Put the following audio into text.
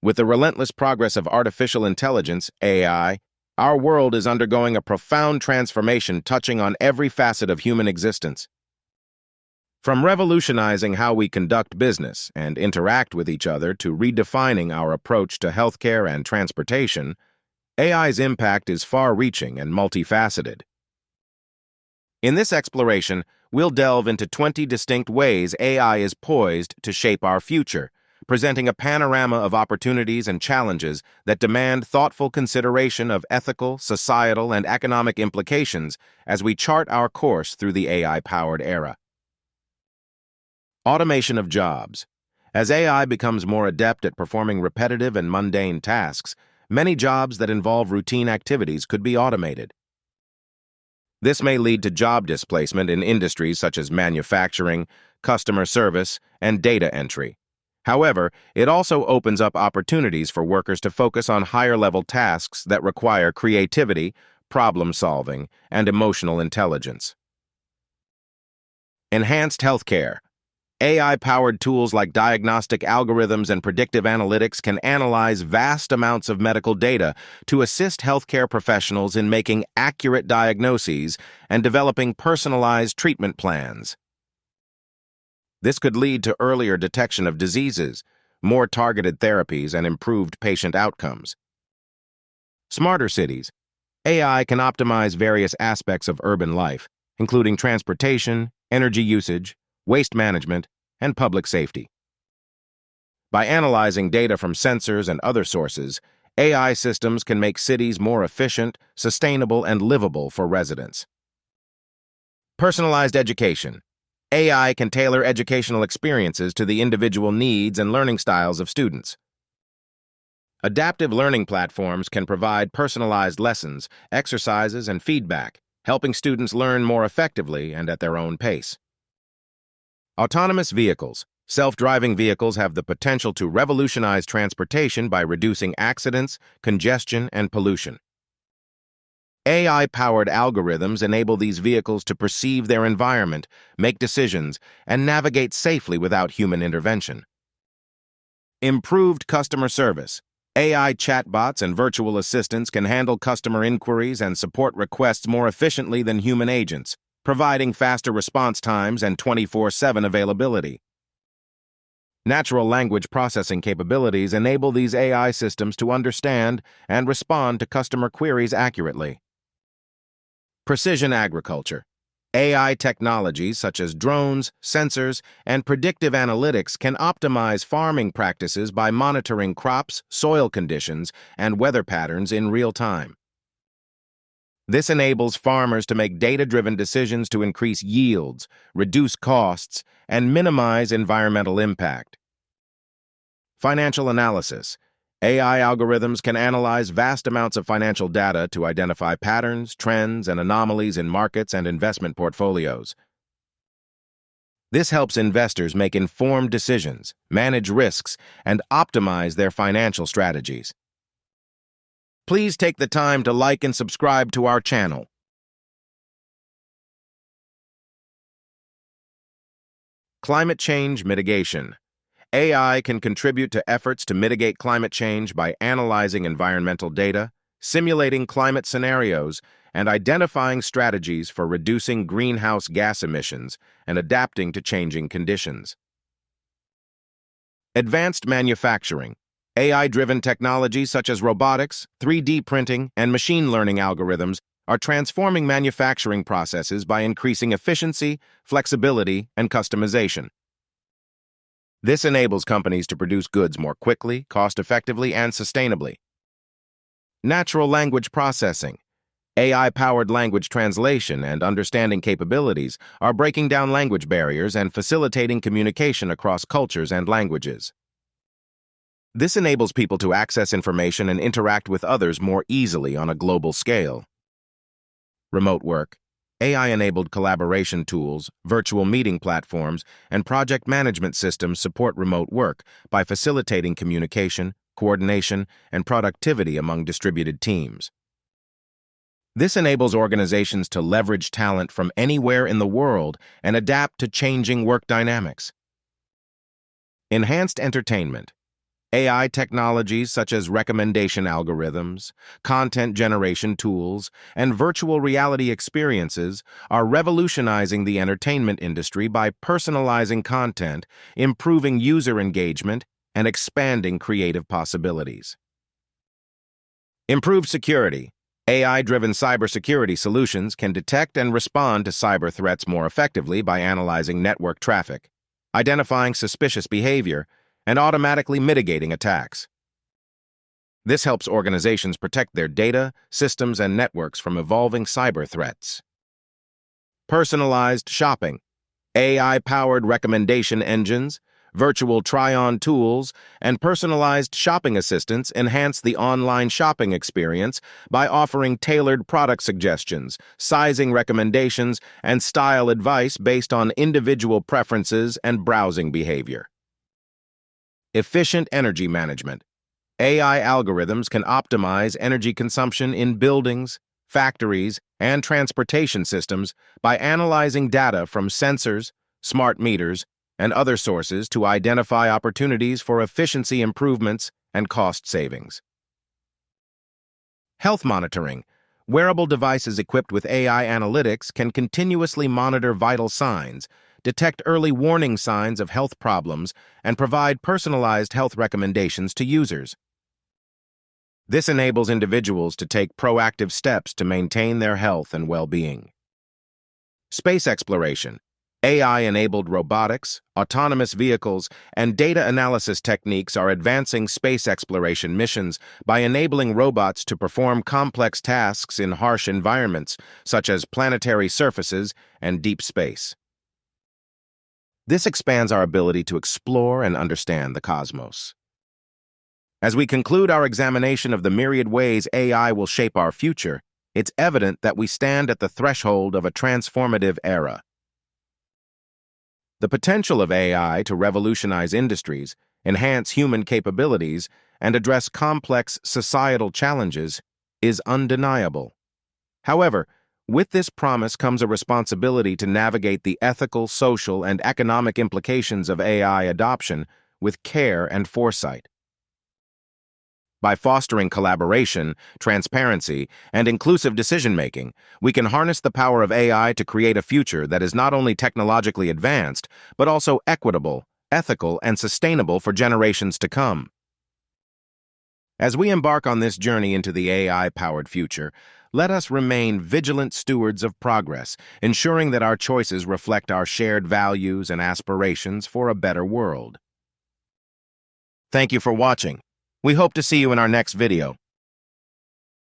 With the relentless progress of artificial intelligence, AI, our world is undergoing a profound transformation touching on every facet of human existence. From revolutionizing how we conduct business and interact with each other to redefining our approach to healthcare and transportation, AI's impact is far-reaching and multifaceted. In this exploration, we'll delve into 20 distinct ways AI is poised to shape our future, presenting a panorama of opportunities and challenges that demand thoughtful consideration of ethical, societal, and economic implications as we chart our course through the AI-powered era. Automation of jobs. As AI becomes more adept at performing repetitive and mundane tasks, many jobs that involve routine activities could be automated. This may lead to job displacement in industries such as manufacturing, customer service, and data entry. However, it also opens up opportunities for workers to focus on higher-level tasks that require creativity, problem-solving, and emotional intelligence. Enhanced healthcare. AI-powered tools like diagnostic algorithms and predictive analytics can analyze vast amounts of medical data to assist healthcare professionals in making accurate diagnoses and developing personalized treatment plans. This could lead to earlier detection of diseases, more targeted therapies, and improved patient outcomes. Smarter cities. AI can optimize various aspects of urban life, including transportation, energy usage, waste management, and public safety. By analyzing data from sensors and other sources, AI systems can make cities more efficient, sustainable, and livable for residents. Personalized education. AI can tailor educational experiences to the individual needs and learning styles of students. Adaptive learning platforms can provide personalized lessons, exercises, and feedback, helping students learn more effectively and at their own pace. Autonomous vehicles. Self-driving vehicles have the potential to revolutionize transportation by reducing accidents, congestion, and pollution. AI-powered algorithms enable these vehicles to perceive their environment, make decisions, and navigate safely without human intervention. Improved customer service. AI chatbots and virtual assistants can handle customer inquiries and support requests more efficiently than human agents, providing faster response times and 24/7 availability. Natural language processing capabilities enable these AI systems to understand and respond to customer queries accurately. Precision agriculture. AI technologies such as drones, sensors, and predictive analytics can optimize farming practices by monitoring crops, soil conditions, and weather patterns in real time. This enables farmers to make data-driven decisions to increase yields, reduce costs, and minimize environmental impact. Financial analysis. AI algorithms can analyze vast amounts of financial data to identify patterns, trends, and anomalies in markets and investment portfolios. This helps investors make informed decisions, manage risks, and optimize their financial strategies. Please take the time to like and subscribe to our channel. Climate change mitigation. AI can contribute to efforts to mitigate climate change by analyzing environmental data, simulating climate scenarios, and identifying strategies for reducing greenhouse gas emissions and adapting to changing conditions. Advanced manufacturing. AI-driven technologies such as robotics, 3D printing, and machine learning algorithms are transforming manufacturing processes by increasing efficiency, flexibility, and customization. This enables companies to produce goods more quickly, cost-effectively, and sustainably. Natural language processing. AI-powered language translation and understanding capabilities are breaking down language barriers and facilitating communication across cultures and languages. This enables people to access information and interact with others more easily on a global scale. Remote work. AI-enabled collaboration tools, virtual meeting platforms, and project management systems support remote work by facilitating communication, coordination, and productivity among distributed teams. This enables organizations to leverage talent from anywhere in the world and adapt to changing work dynamics. Enhanced entertainment. AI technologies such as recommendation algorithms, content generation tools, and virtual reality experiences are revolutionizing the entertainment industry by personalizing content, improving user engagement, and expanding creative possibilities. Improved security. AI-driven cybersecurity solutions can detect and respond to cyber threats more effectively by analyzing network traffic, identifying suspicious behavior, and automatically mitigating attacks. This helps organizations protect their data, systems, and networks from evolving cyber threats. Personalized shopping. AI-powered recommendation engines, virtual try-on tools, and personalized shopping assistants enhance the online shopping experience by offering tailored product suggestions, sizing recommendations, and style advice based on individual preferences and browsing behavior. Efficient energy management. AI algorithms can optimize energy consumption in buildings, factories, and transportation systems by analyzing data from sensors, smart meters, and other sources to identify opportunities for efficiency improvements and cost savings. Health monitoring. Wearable devices equipped with AI analytics can continuously monitor vital signs, detect early warning signs of health problems, and provide personalized health recommendations to users. This enables individuals to take proactive steps to maintain their health and well-being. Space exploration. AI-enabled robotics, autonomous vehicles, and data analysis techniques are advancing space exploration missions by enabling robots to perform complex tasks in harsh environments, such as planetary surfaces and deep space. This expands our ability to explore and understand the cosmos. As we conclude our examination of the myriad ways AI will shape our future, it's evident that we stand at the threshold of a transformative era. The potential of AI to revolutionize industries, enhance human capabilities, and address complex societal challenges is undeniable. However, with this promise comes a responsibility to navigate the ethical, social, and economic implications of AI adoption with care and foresight. By fostering collaboration, transparency, and inclusive decision-making, we can harness the power of AI to create a future that is not only technologically advanced, but also equitable, ethical, and sustainable for generations to come. As we embark on this journey into the AI-powered future, let us remain vigilant stewards of progress, ensuring that our choices reflect our shared values and aspirations for a better world. Thank you for watching. We hope to see you in our next video.